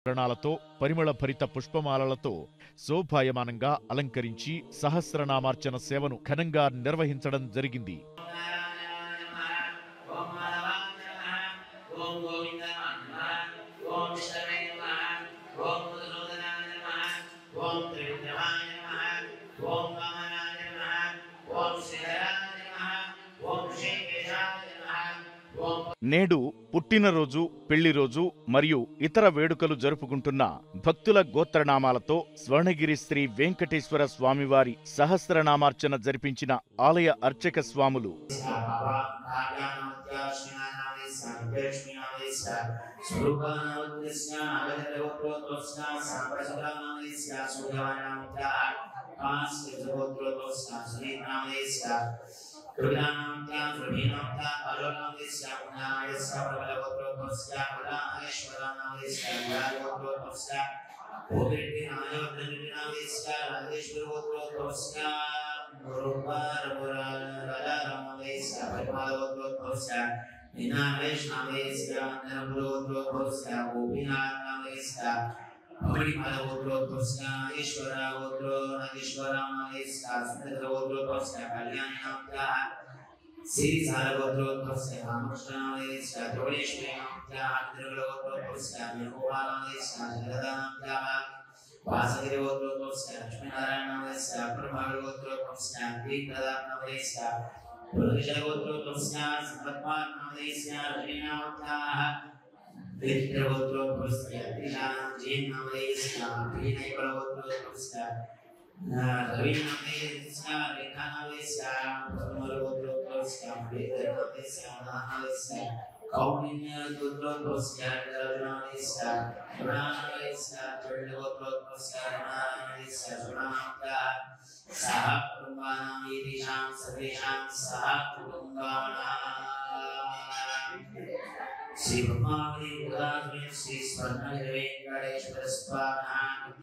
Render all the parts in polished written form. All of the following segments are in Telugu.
రణాలతో పరిమళ భరిత పుష్పమాలలతో శోభాయమానంగా అలంకరించి సహస్రనామార్చన సేవను ఘనంగా నిర్వహించడం జరిగింది. నేడు పుట్టినరోజు, పెళ్లిరోజు మరియు ఇతర వేడుకలు జరుపుకుంటున్న భక్తుల గోత్రనామాలతో స్వర్ణగిరి శ్రీ వెంకటేశ్వర స్వామివారి సహస్రనామార్చన జరిపించిన ఆలయ అర్చక స్వాములు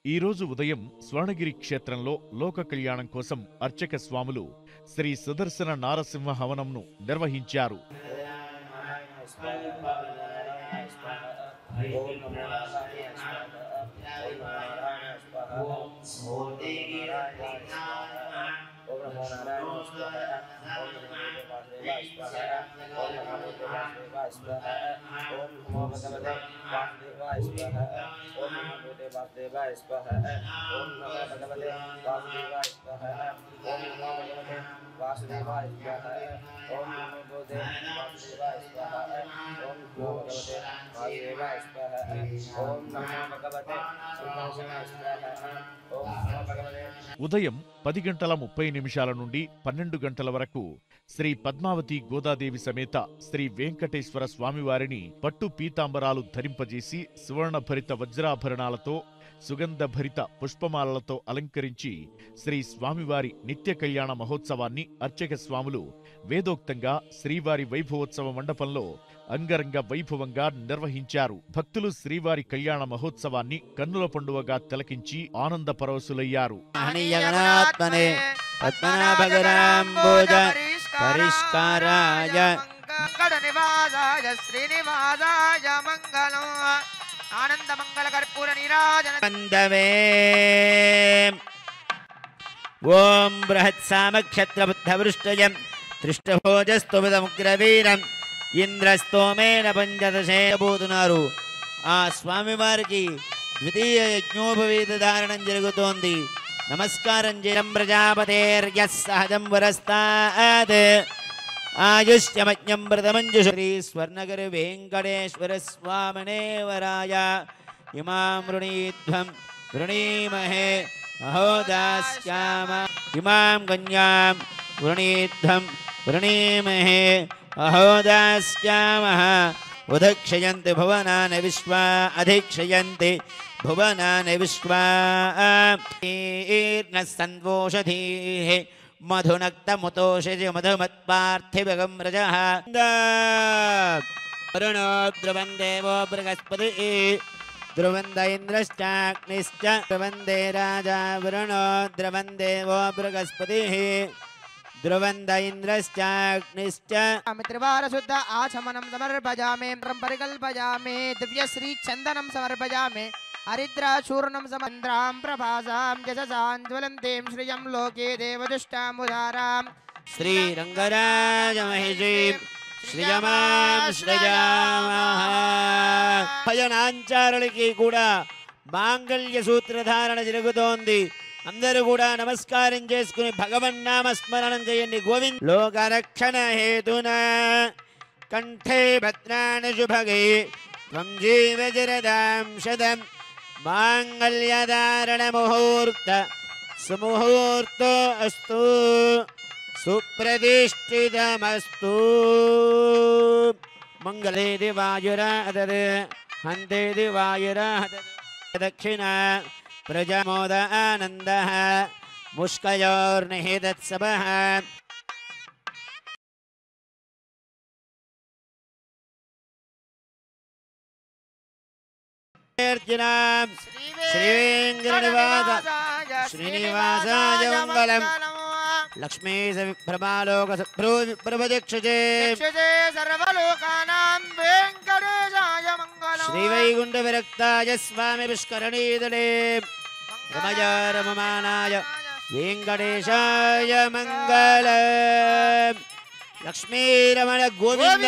ఈ రోజు ఉదయం స్వర్ణగిరి క్షేత్రంలో లోక కళ్యాణం కోసం అర్చక స్వాములు శ్రీ సుదర్శన నారసింహ హవనంను నిర్వహించారు. ఉదయం 10:30 నుండి 12 గంటల వరకు శ్రీ పద్మావతి గోదాదేవి సమేత శ్రీ వెంకటేశ్వర స్వామివారిని పట్టు పీతాంబరాలు ధరింపజేసి సువర్ణభరిత వజ్రాభరణాలతో సుగంధభరిత పుష్పమాలలతో అలంకరించి శ్రీ స్వామివారి నిత్య కళ్యాణ మహోత్సవాన్ని అర్చక స్వాములు వేదోక్తంగా శ్రీవారి వైభవోత్సవ మండపంలో అంగరంగ వైభవంగా నిర్వహించారు. భక్తులు శ్రీవారి కళ్యాణ మహోత్సవాన్ని కన్నుల పండువగా తిలకించి ఆనంద పరవశులయ్యారు. ఆనంద మంగళ కర్పూర నీరాజన ఓం బృహత్ సామక్షత్ర బుద్ధ వృష్టయం త్రిష్టభోజస్తోమిదముగ్రవీరం ఇంద్రస్తోమేన పంచదశేబోతున్నారు. ఆ స్వామివారికి ద్వితీయ యజ్ఞోపవీత ధారణం జరుగుతోంది. నమస్కారం చేయడం ప్రజాపతేర్యః సహజం వరస్తాత్ ఆయుష్యమజ్ఞం వ్రతమంజుష శ్రీ స్వర్ణగిరి వెంకటేశ్వర స్వామినే వరాయ ఇమాం వృణీధ్వం వృణీమహే అహోదాస్యామ ఇమాం కన్యాం వృణీధ్వం వృణీమహే అహోదాస్యామః ఉదక్షయంతి భువనాని విశ్వా అధిక్షయంతి భువనాని విశ్వా సందోషధీః మధునక్తముతోషి మధుమత్పార్థివగం రజః వరుణో ధ్రువం దేవో బృహస్పతి ధ్రువంద ఇంద్రశ్చాగ్నిశ్చ ధ్రువందే రాజా వరుణో ధ్రువం దేవో బృహస్పతి ధ్రువంద ఇంద్రశ్చాగ్నిశ్చ త్రివార శుద్ధ ఆచమనం సమర్పయామి పరికల్పయామి దివ్య శ్రీ చందనం సమర్పయామి हरिद्राचूर्णं समन्द्रां प्रभासां यशसां ज्वलन्तीं श्रियं लोके देवदुष्टामुदारां श्रीरङ्गराज महिषीं श्रियमां श्रयामः భజనాంచారులకి కూడా మాంగళ్య సూత్రధారణ జరుగుతోంది. అందరూ కూడా నమస్కారం చేసుకుని భగవన్నామ స్మరణం చేయండి. గోవింద్ లోకరక్షణ హేతున కంఠే భద్రాణి శుభగే త్వం జీవ జరదాం శతం మాంగళ్యధారణ ముహూర్త సుముహూర్తో అస్తు సుప్రతిష్ఠితమస్తు. మంగళే దివాయురాదద్ హంతే దివాయురాదద్ దక్షిణ ప్రజమోద ఆనందః ముష్కయోర్నిహితత్సవః. శ్రీనివాసాయ మంగళం. లక్ష్మీ విభ్రమాలోక ప్రభదక్షజే सर्वलोकानां वेङ्कटेशाय मङ्गलम्. శ్రీవైకుంఠ విరక్తాయ స్వామి పుష్కరణీదలే రమయ రమమానాయ వెంకటేశాయ మంగళం. లక్ష్మీ రమణ గోవింద.